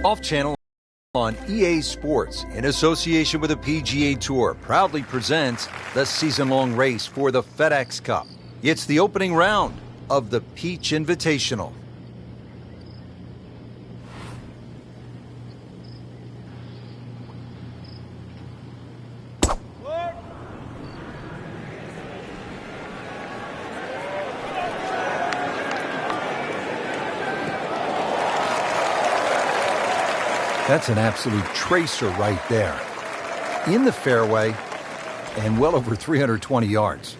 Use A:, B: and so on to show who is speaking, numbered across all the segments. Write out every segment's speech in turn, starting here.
A: Off Channel on EA Sports, in association with the PGA Tour, proudly presents the season-long race for the FedEx Cup. It's the opening round of the Peach Invitational. That's an absolute tracer right there. In the fairway and well over 320 yards.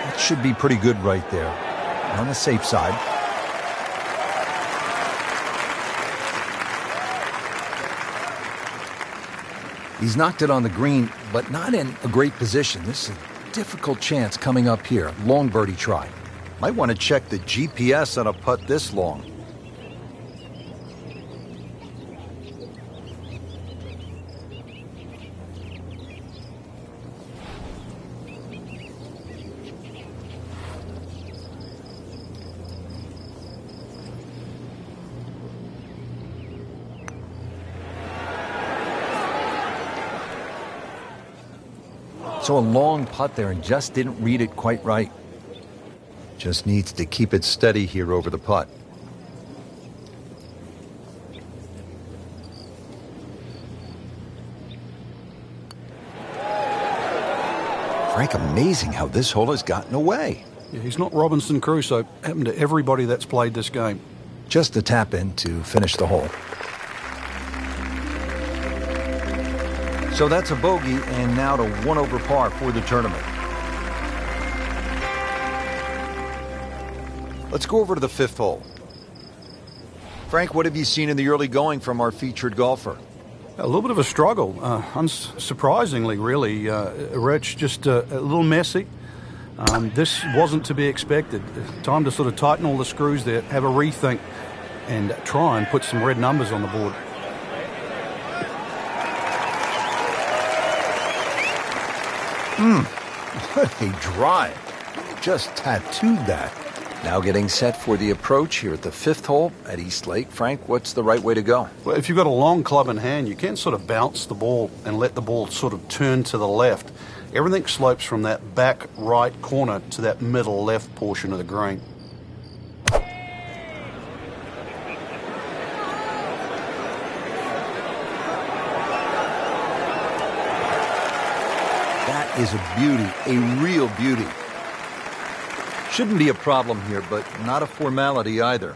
A: That should be pretty good right there. On the safe side. He's knocked it on the green, but not in a great position. This is a difficult chance coming up here. Long birdie try. Might want to check the GPS on a putt this long. So a long putt there and just didn't read it quite right. Just needs to keep it steady here over the putt. Frank, amazing how this hole has gotten away.
B: Yeah, he's not Robinson Crusoe. Happened to everybody that's played this game.
A: Just a tap in to finish the hole. So that's a bogey, and now to 1 over par for the tournament. Let's go over to the 5th hole. Frank, what have you seen in the early going from our featured golfer?
B: A little bit of a struggle, unsurprisingly, really. Rich, just a little messy. This wasn't to be expected. Time to sort of tighten all the screws there, have a rethink, and try and put some red numbers on the board.
A: What a drive. Just tattooed that. Now getting set for the approach here at the 5th hole at East Lake. Frank, what's the right way to go?
B: Well, if you've got a long club in hand, you can sort of bounce the ball and let the ball sort of turn to the left. Everything slopes from that back right corner to that middle left portion of the green.
A: That is a beauty, a real beauty. Shouldn't be a problem here, but not a formality either.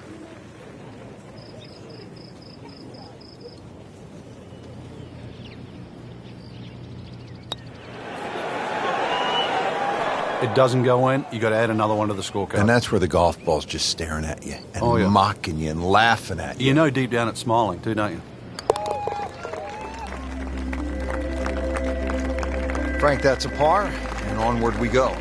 B: It doesn't go in, you got to add another one to the scorecard.
A: And that's where the golf ball's just staring at you and mocking you and laughing at you.
B: You know deep down it's smiling too, don't you?
A: Frank, that's a par, and onward we go.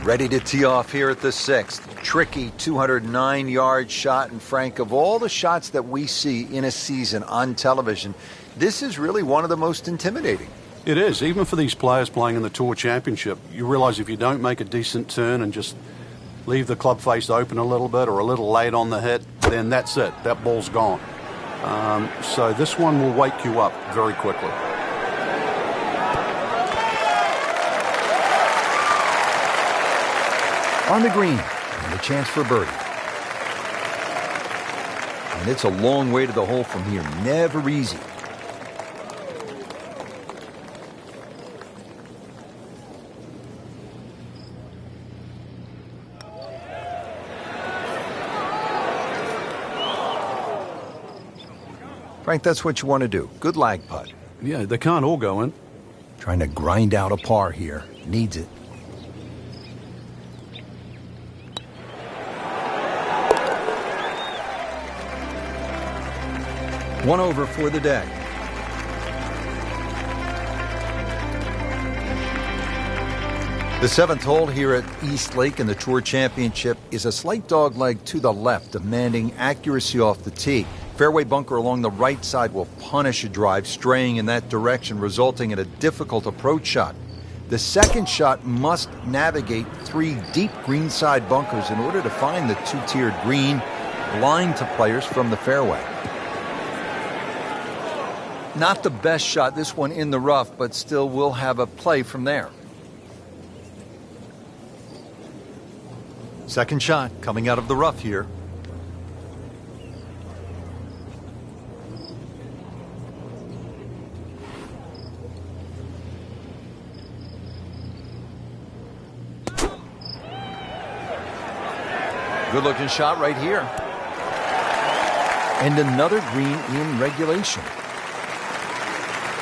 A: Ready to tee off here at the 6th. Tricky 209-yard shot, and Frank, of all the shots that we see in a season on television, this is really one of the most intimidating.
B: It is, even for these players playing in the Tour Championship. You realize if you don't make a decent turn and just leave the club face open a little bit or a little late on the hit, then that's it. That ball's gone. So this one will wake you up very quickly.
A: On the green, and a chance for birdie. And it's a long way to the hole from here. Never easy. Frank, that's what you want to do. Good lag putt.
B: Yeah, they can't all go in.
A: Trying to grind out a par here. Needs it. One over for the day. The 7th hole here at East Lake in the Tour Championship is a slight dogleg to the left, demanding accuracy off the tee. Fairway bunker along the right side will punish a drive, straying in that direction, resulting in a difficult approach shot. The second shot must navigate 3 deep greenside bunkers in order to find the 2-tiered green, blind to players from the fairway. Not the best shot, this one in the rough, but still will have a play from there. Second shot coming out of the rough here. Good looking shot right here. And another green in regulation.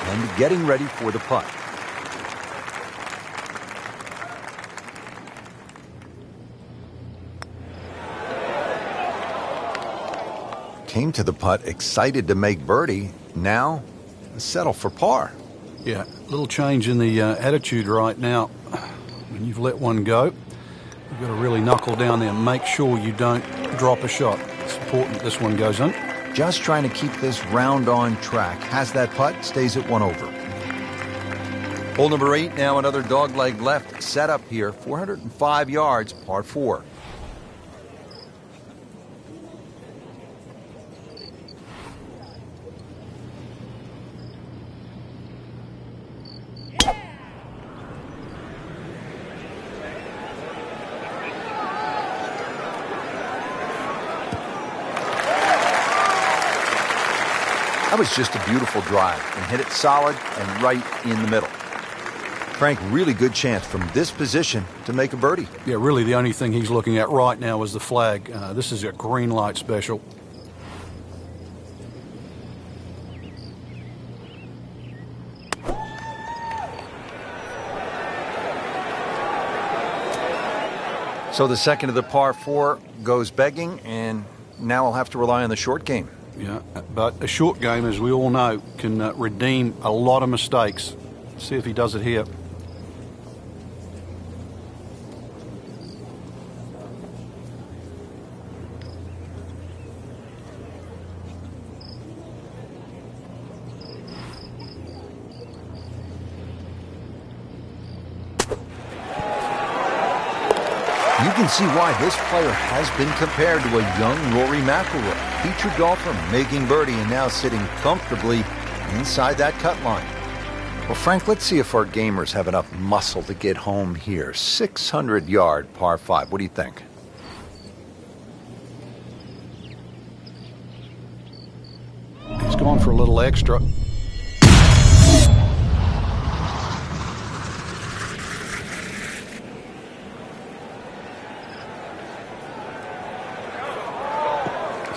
A: And getting ready for the putt. Came to the putt excited to make birdie. Now settle for par.
B: Yeah, a little change in the attitude right now. When you've let one go, you've got to really knuckle down there and make sure you don't drop a shot. It's important this one goes in.
A: Just trying to keep this round on track. Has that putt, stays at 1 over. Hole number 8, now another dogleg left set up here. 405 yards, par 4. That was just a beautiful drive and hit it solid and right in the middle. Frank, really good chance from this position to make a birdie.
B: Yeah, really the only thing he's looking at right now is the flag. This is a green light special.
A: So the second of the par 4 goes begging, and now we'll have to rely on the short game.
B: Yeah, but a short game, as we all know, can redeem a lot of mistakes. See if he does it here.
A: You can see why this player has been compared to a young Rory McIlroy, featured golfer making birdie and now sitting comfortably inside that cut line. Well, Frank, let's see if our gamers have enough muscle to get home here. 600-yard par 5. What do you think?
B: He's gone for a little extra.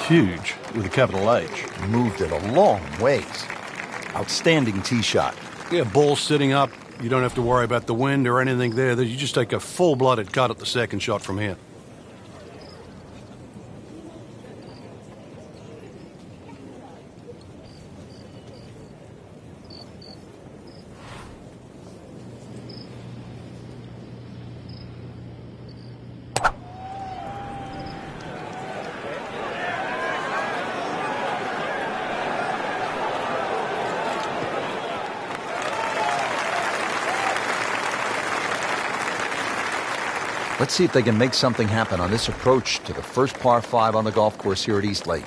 B: Huge with a capital H.
A: Moved it a long ways. Outstanding tee shot.
B: Yeah, ball sitting up. You don't have to worry about the wind or anything there. You just take a full-blooded cut at the second shot from here.
A: Let's see if they can make something happen on this approach to the first par 5 on the golf course here at East Lake.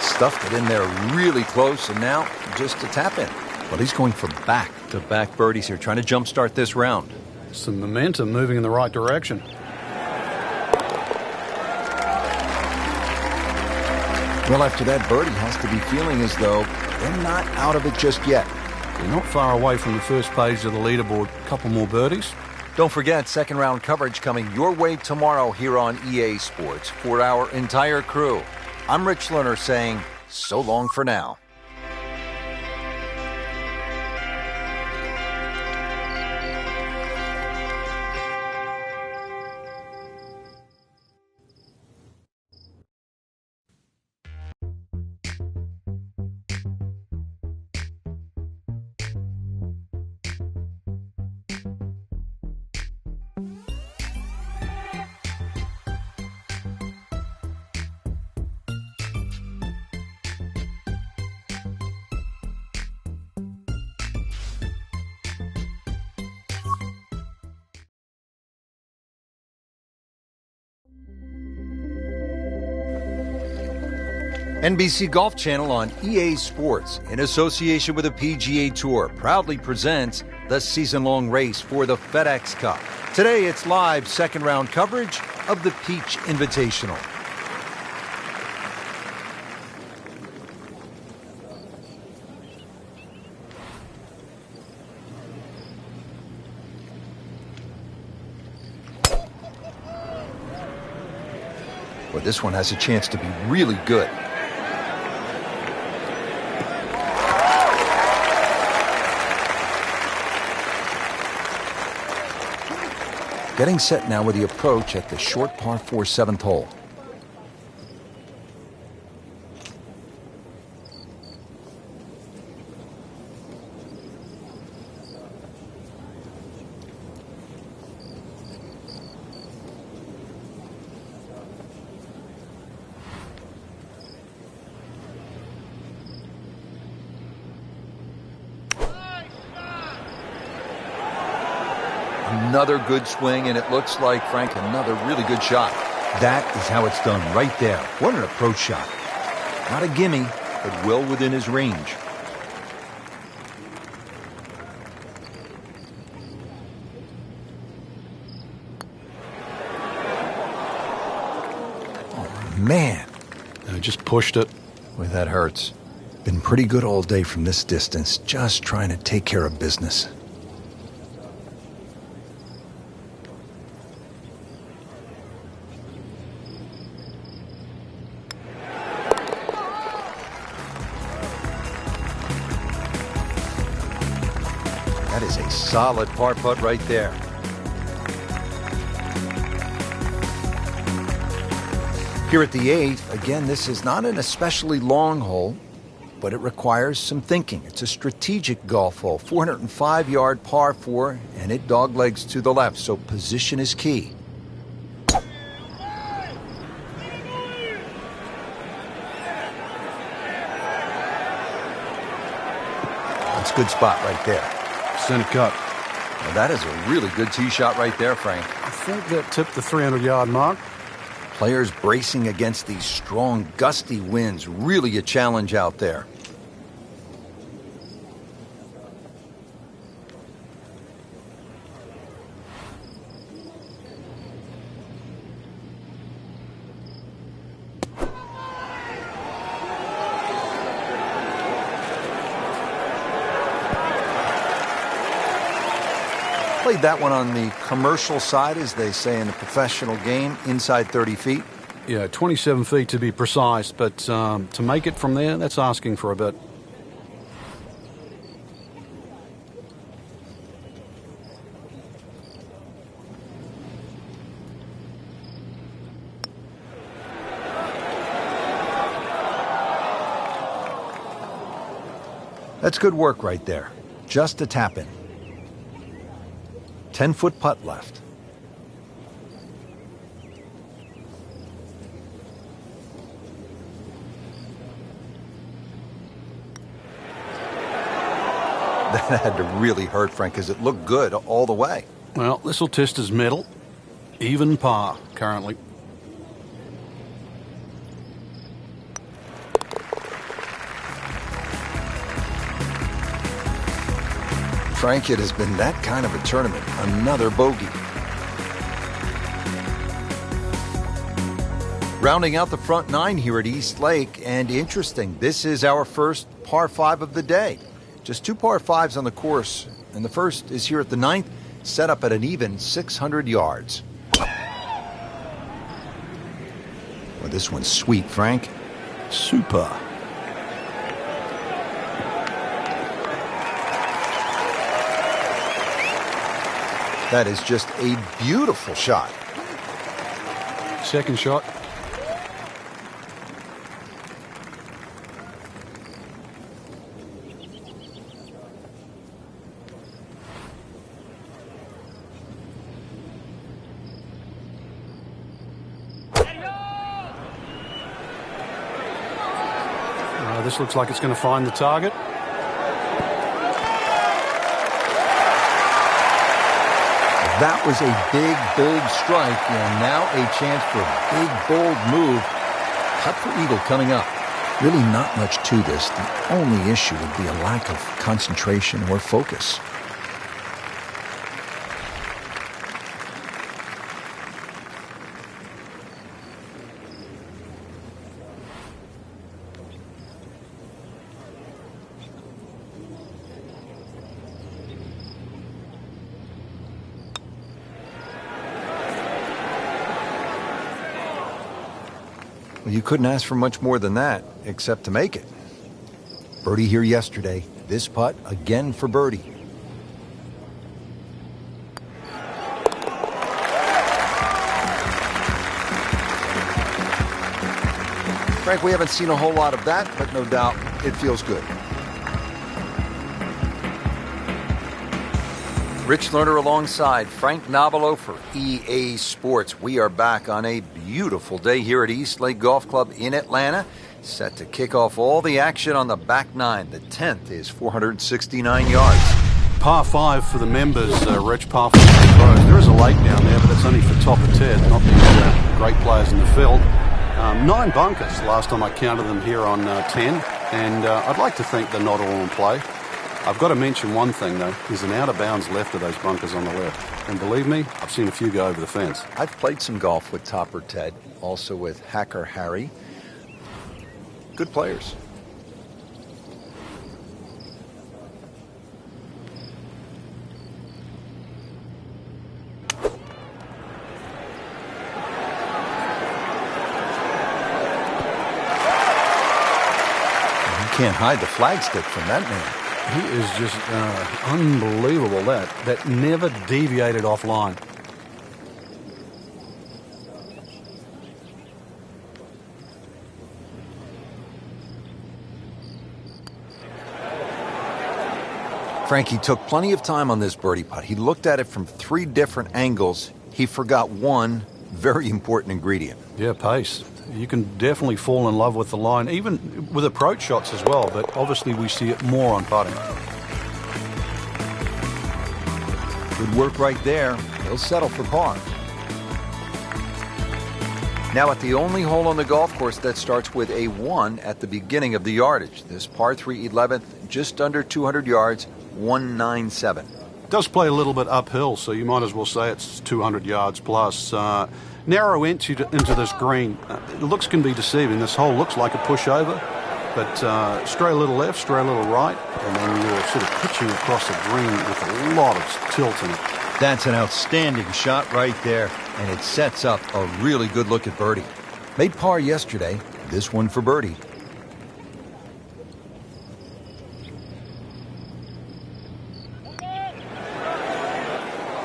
A: Stuffed it in there really close, and now just a tap in. But he's going for back-to-back birdies here, trying to jumpstart this round.
B: Some momentum moving in the right direction.
A: Well, after that birdie, has to be feeling as though they're not out of it just yet.
B: They're not far away from the first page of the leaderboard. A couple more birdies.
A: Don't forget, second round coverage coming your way tomorrow here on EA Sports. For our entire crew, I'm Rich Lerner saying so long for now. NBC Golf Channel on EA Sports, in association with the PGA Tour, proudly presents the season-long race for the FedEx Cup. Today, it's live second-round coverage of the Peach Invitational. Well, this one has a chance to be really good. Getting set now with the approach at the short par 4 7th hole. Another good swing, and it looks like, Frank, another really good shot. That is how it's done, right there. What an approach shot. Not a gimme, but well within his range. Oh, man.
B: I just pushed it.
A: Boy, that hurts. Been pretty good all day from this distance, just trying to take care of business. That is a solid par putt right there. Here at the 8th, again, this is not an especially long hole, but it requires some thinking. It's a strategic golf hole, 405-yard par 4, and it doglegs to the left, so position is key. That's a good spot right there.
B: Center cut.
A: Well, that is a really good tee shot right there, Frank.
B: I think that tipped the 300-yard mark.
A: Players bracing against these strong, gusty winds. Really a challenge out there. Played that one on the commercial side, as they say in the professional game, inside 30 feet.
B: Yeah, 27 feet to be precise, but to make it from there, that's asking for a bit.
A: That's good work right there. Just a tap in. 10-foot putt left. That had to really hurt, Frank, because it looked good all the way.
B: Well, this will test his mettle. Even par, currently.
A: Frank, it has been that kind of a tournament. Another bogey. Rounding out the front 9 here at East Lake, and interesting, this is our first par 5 of the day. Just 2 par 5s on the course, and the first is here at the 9th, set up at an even 600 yards. Well, this one's sweet, Frank.
B: Super.
A: That is just a beautiful shot.
B: Second shot. This looks like it's going to find the target.
A: That was a big, bold strike, and now a chance for a big, bold move. Putt for eagle coming up. Really not much to this. The only issue would be a lack of concentration or focus. Well, you couldn't ask for much more than that, except to make it. Birdie here yesterday. This putt again for birdie. Frank, we haven't seen a whole lot of that, but no doubt it feels good. Rich Lerner alongside Frank Nobilo for EA Sports. We are back on a beautiful day here at East Lake Golf Club in Atlanta. Set to kick off all the action on the back nine. The 10th is 469 yards.
B: Par 5 for the members, Rich. Par 5 for the pros. There is a lake down there, but it's only for top of 10, not the great players in the field. 9 bunkers last time I counted them here on 10, and I'd like to think they're not all in play. I've got to mention one thing, though. There's an out-of-bounds left of those bunkers on the left. And believe me, I've seen a few go over the fence.
A: I've played some golf with Topper Ted, also with Hacker Harry. Good players. You can't hide the flagstick from that man.
B: He is just unbelievable, that never deviated offline.
A: Frankie took plenty of time on this birdie putt. He looked at it from 3 different angles. He forgot one very important ingredient.
B: Yeah, pace. You can definitely fall in love with the line, even with approach shots as well, but obviously we see it more on putting.
A: Good work right there. He'll settle for par. Now at the only hole on the golf course that starts with a 1 at the beginning of the yardage. This par 3 11th, just under 200 yards, 197.
B: It does play a little bit uphill, so you might as well say it's 200 yards plus. Narrow entry into this green. The looks can be deceiving. This hole looks like a pushover, but stray a little left, stray a little right, and then you're sort of pitching across the green with a lot of tilt in it.
A: That's an outstanding shot right there, and it sets up a really good look at birdie. Made par yesterday, this one for birdie.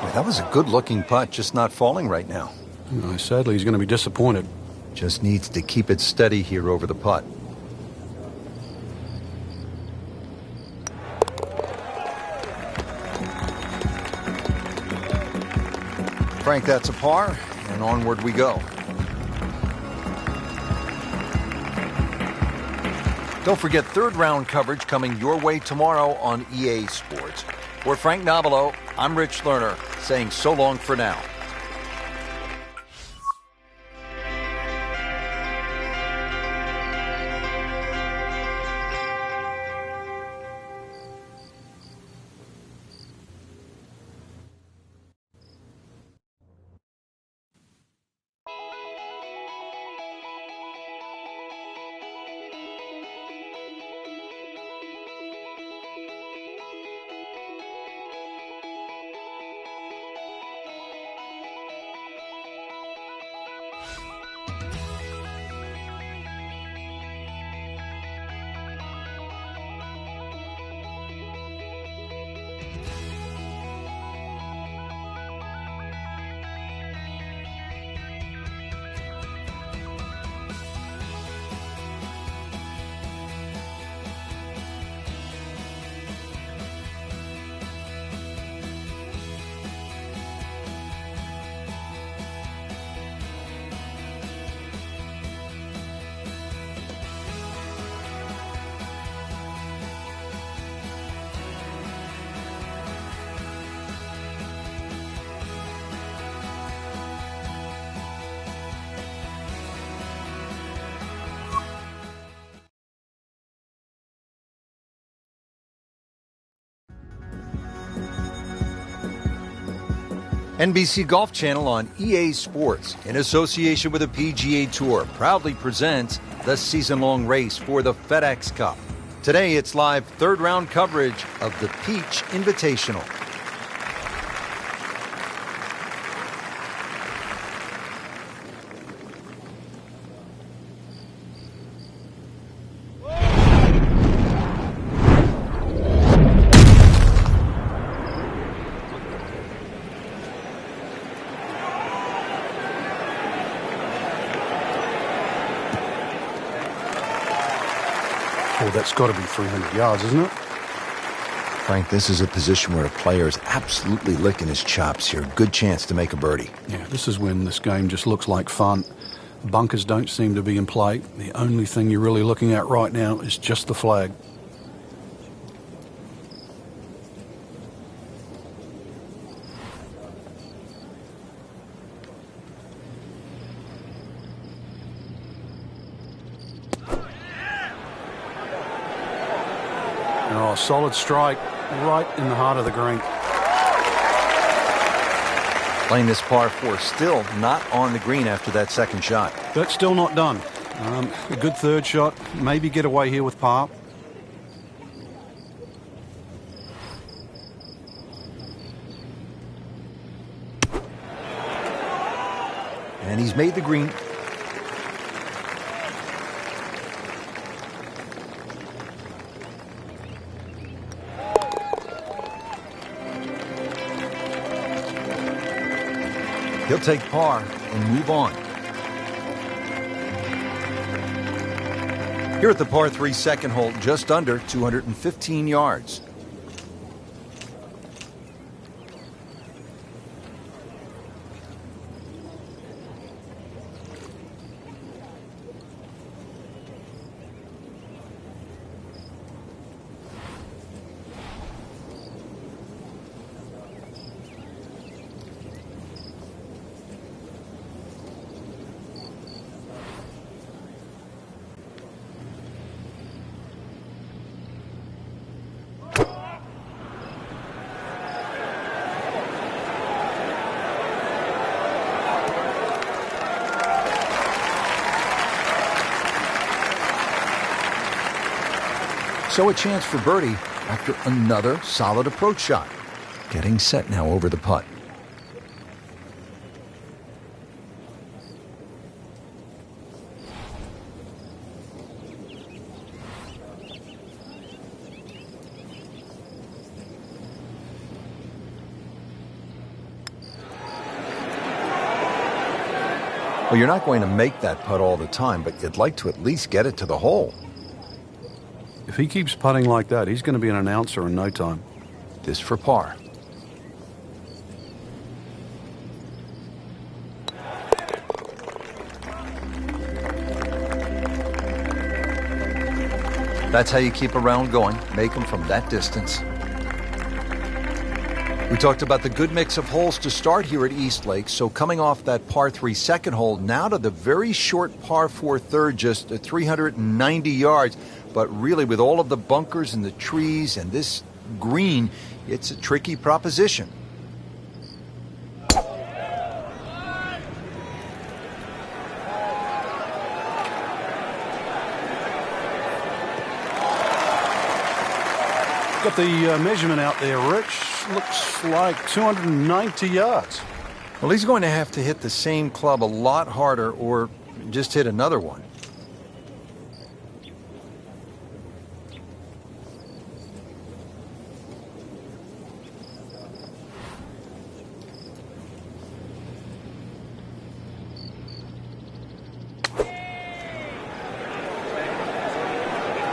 A: Well, that was a good-looking putt, just not falling right now.
B: Sadly, he's going to be disappointed.
A: Just needs to keep it steady here over the putt. Frank, that's a par, and onward we go. Don't forget third round coverage coming your way tomorrow on EA Sports. For Frank Nobilo, I'm Rich Lerner, saying so long for now. NBC Golf Channel on EA Sports, in association with the PGA Tour, proudly presents the season-long race for the FedEx Cup. Today, it's live third-round coverage of the Peach Invitational.
B: Oh, that's got to be 300 yards, isn't it?
A: Frank, this is a position where a player is absolutely licking his chops here. Good chance to make a birdie.
B: Yeah, this is when this game just looks like fun. Bunkers don't seem to be in play. The only thing you're really looking at right now is just the flag. Oh, solid strike right in the heart of the green.
A: Playing this par 4, still not on the green after that second shot.
B: That's still not done. A good third shot. Maybe get away here with par.
A: And he's made the green. He'll take par and move on. Here at the par 3 second hole, just under 215 yards. So a chance for birdie after another solid approach shot. Getting set now over the putt. Well, you're not going to make that putt all the time, but you'd like to at least get it to the hole.
B: If he keeps putting like that, he's going to be an announcer in no time.
A: This for par. That's how you keep a round going. Make them from that distance. We talked about the good mix of holes to start here at East Lake. So coming off that par 3 second hole, now to the very short par 4 third, just 390 yards. But really, with all of the bunkers and the trees and this green, it's a tricky proposition.
B: Got the measurement out there, Rich. Looks like 290 yards.
A: Well, he's going to have to hit the same club a lot harder or just hit another one.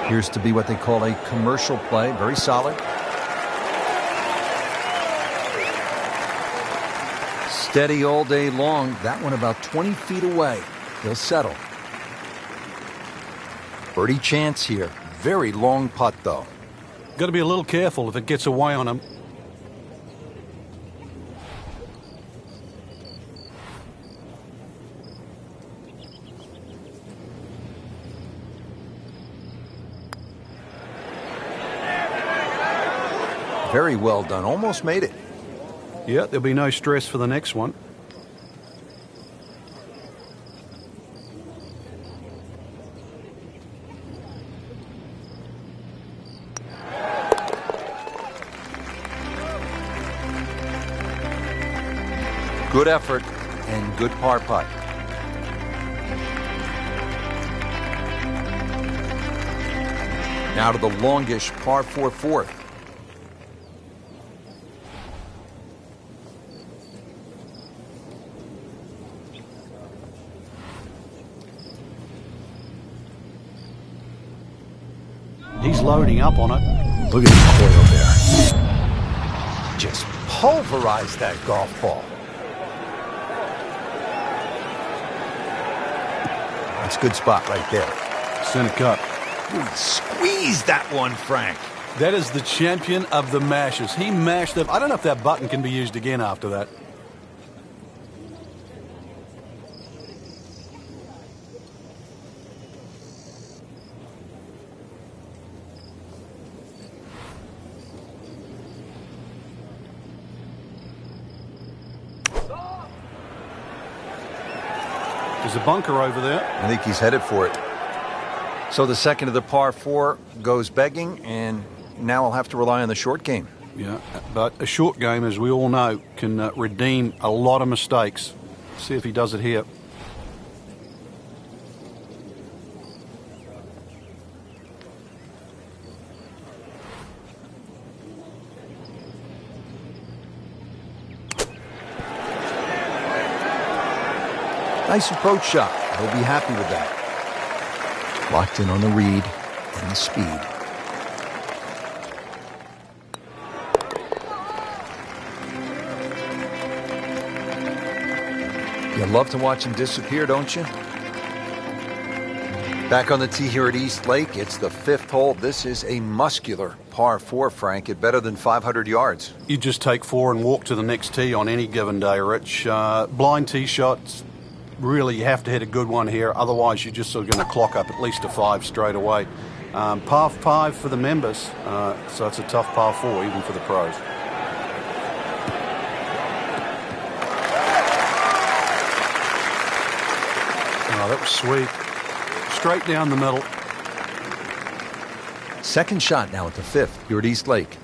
A: Appears to be what they call a commercial play. Very solid. Steady all day long. That one about 20 feet away. He'll settle. Birdie chance here. Very long putt, though.
B: Got to be a little careful if it gets away on him.
A: Very well done. Almost made it.
B: Yeah, there'll be no stress for the next one.
A: Good effort and good par putt. Now to the longish par 4 fourth.
B: He's loading up on it.
A: Look at the coil there. Just pulverized that golf ball. That's a good spot right there.
B: Center cut.
A: Ooh, squeeze that one, Frank.
B: That is the champion of the mashes. He mashed it. I don't know if that button can be used again after that. There's a bunker over there.
A: I think he's headed for it. So the second of the par 4 goes begging, and now he'll have to rely on the short game.
B: Yeah, but a short game, as we all know, can redeem a lot of mistakes. See if he does it here.
A: Nice approach shot. He'll be happy with that. Locked in on the read and the speed. You love to watch him disappear, don't you? Back on the tee here at East Lake, it's the 5th hole. This is a muscular par 4, Frank, at better than 500 yards.
B: You just take 4 and walk to the next tee on any given day, Rich. Blind tee shots. Really, you have to hit a good one here. Otherwise, you're just sort of going to clock up at least a 5 straight away. Par 5 for the members, so it's a tough par 4 even for the pros. Oh, that was sweet. Straight down the middle.
A: Second shot now at the 5th here at East Lake.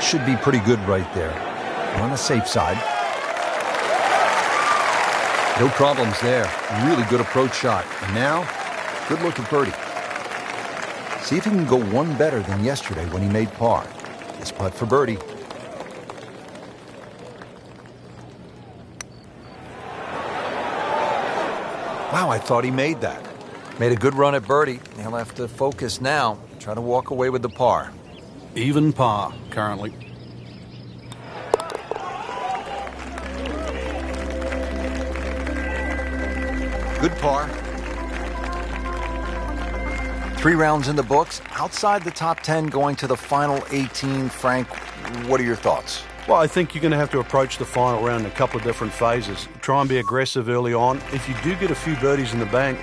A: Should be pretty good right there. On the safe side. No problems there. Really good approach shot. And now, good look at birdie. See if he can go one better than yesterday when he made par. This putt for birdie. Wow, I thought he made that. Made a good run at birdie. He'll have to focus now. Try to walk away with the par.
B: Even par currently.
A: Good par. 3 rounds in the books. Outside the top 10 going to the final 18. Frank, what are your thoughts?
B: Well, I think you're going to have to approach the final round in a couple of different phases. Try and be aggressive early on. If you do get a few birdies in the bank,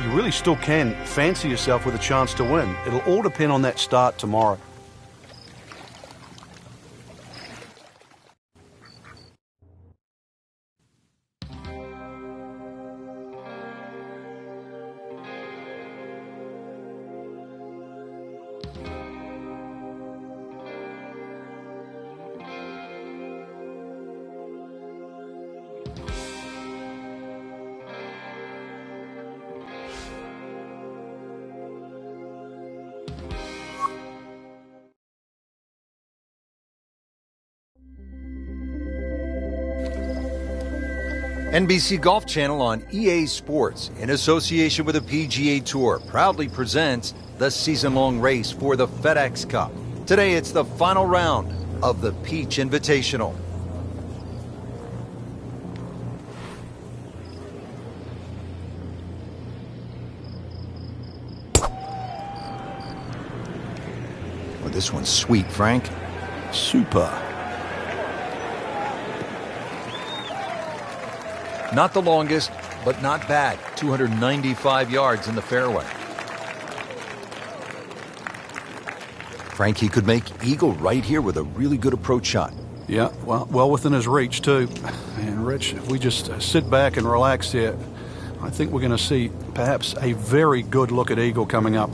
B: you really still can fancy yourself with a chance to win. It'll all depend on that start tomorrow.
A: NBC Golf Channel on EA Sports, in association with the PGA Tour, proudly presents the season-long race for the FedEx Cup. Today, it's the final round of the Peach Invitational. Well, this one's sweet, Frank.
B: Super.
A: Not the longest, but not bad. 295 yards in the fairway. Frank, he could make eagle right here with a really good approach shot.
B: Yeah, well within his reach, too. And, Rich, if we just sit back and relax here, I think we're going to see perhaps a very good look at eagle coming up.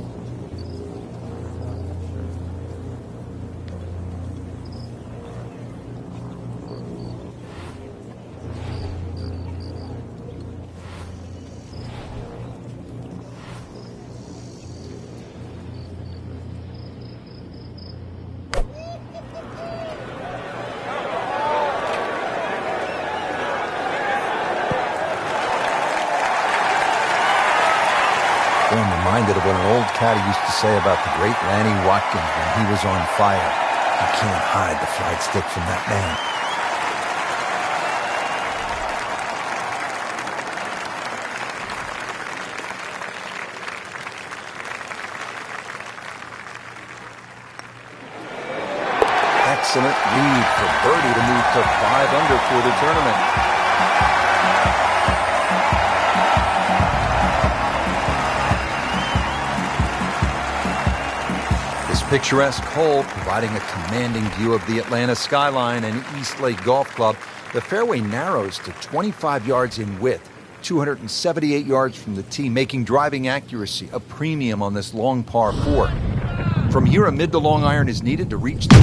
A: I'm reminded of what an old caddy used to say about the great Lanny Watkins when he was on fire. You can't hide the flagstick from that man. Excellent lead for birdie to move to 5 under for the tournament. Picturesque hole providing a commanding view of the Atlanta skyline and East Lake Golf Club. The fairway narrows to 25 yards in width, 278 yards from the tee, making driving accuracy a premium on this long par 4. From here, a mid to long iron is needed to reach the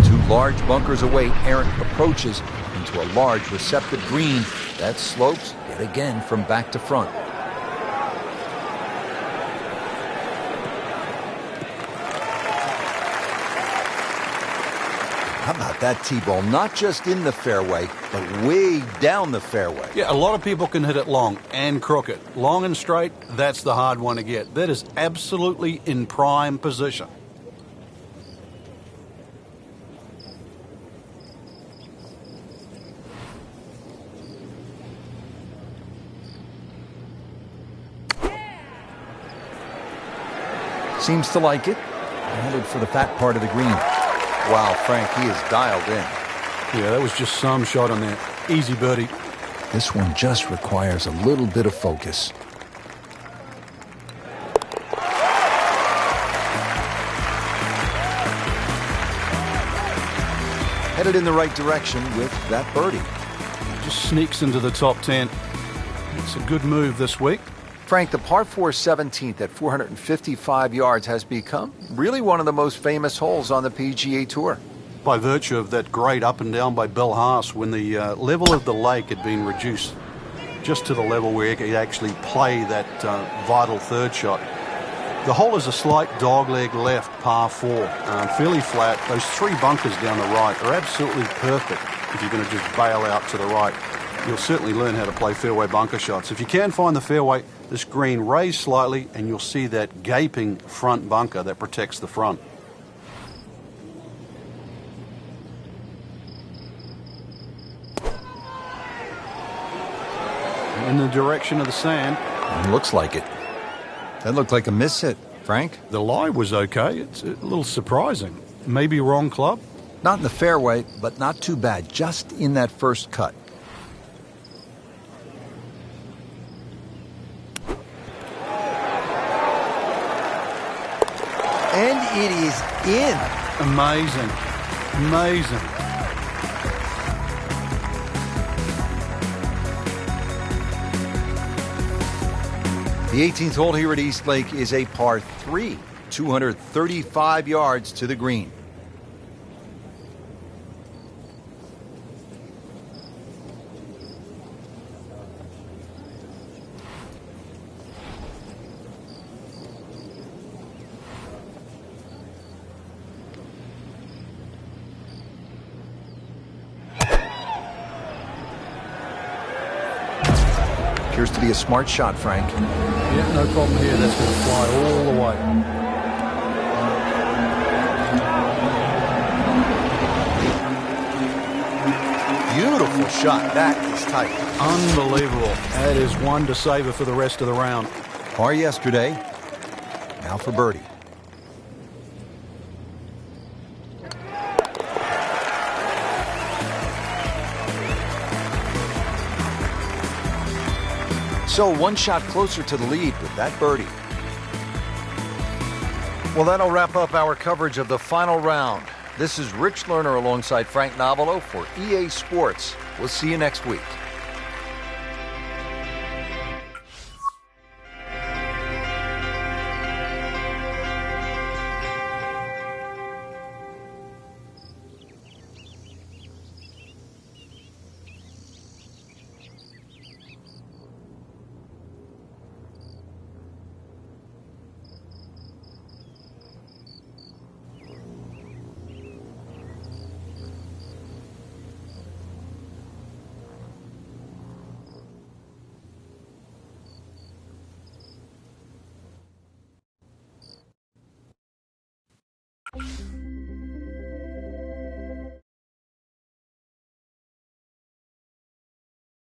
A: green. 2 large bunkers await errant approaches into a large receptive green that slopes yet again from back to front. How about that tee-ball? Not just in the fairway, but way down the fairway.
B: Yeah, a lot of people can hit it long and crooked. Long and straight, that's the hard one to get. That is absolutely in prime position.
A: Seems to like it. Headed for the fat part of the green. Wow, Frank, he is dialed in.
B: Yeah, that was just some shot on there. Easy birdie.
A: This one just requires a little bit of focus. Headed in the right direction with that birdie.
B: Just sneaks into the top 10. It's a good move this week.
A: Frank, the par 4 17th at 455 yards has become really one of the most famous holes on the PGA Tour.
B: By virtue of that great up and down by Bill Haas when the level of the lake had been reduced just to the level where he could actually play that vital third shot. The hole is a slight dogleg left, par 4, fairly flat. Those 3 bunkers down the right are absolutely perfect if you're going to just bail out to the right. You'll certainly learn how to play fairway bunker shots. If you can find the fairway, this green raised slightly, and you'll see that gaping front bunker that protects the front. In the direction of the sand.
A: Looks like it. That looked like a miss hit, Frank.
B: The lie was okay. It's a little surprising. Maybe wrong club?
A: Not in the fairway, but not too bad. Just in that first cut. And it is in.
B: Amazing. Amazing.
A: The 18th hole here at East Lake is a par 3, 235 yards to the green. Appears to be a smart shot, Frank.
B: Yeah, no problem here. That's going to fly all the way.
A: Beautiful shot. That is tight.
B: Unbelievable. That is one to savor for the rest of the round.
A: Par yesterday. Now for birdie. So one shot closer to the lead with that birdie. Well, that'll wrap up our coverage of the final round. This is Rich Lerner alongside Frank Novelo for EA Sports. We'll see you next week.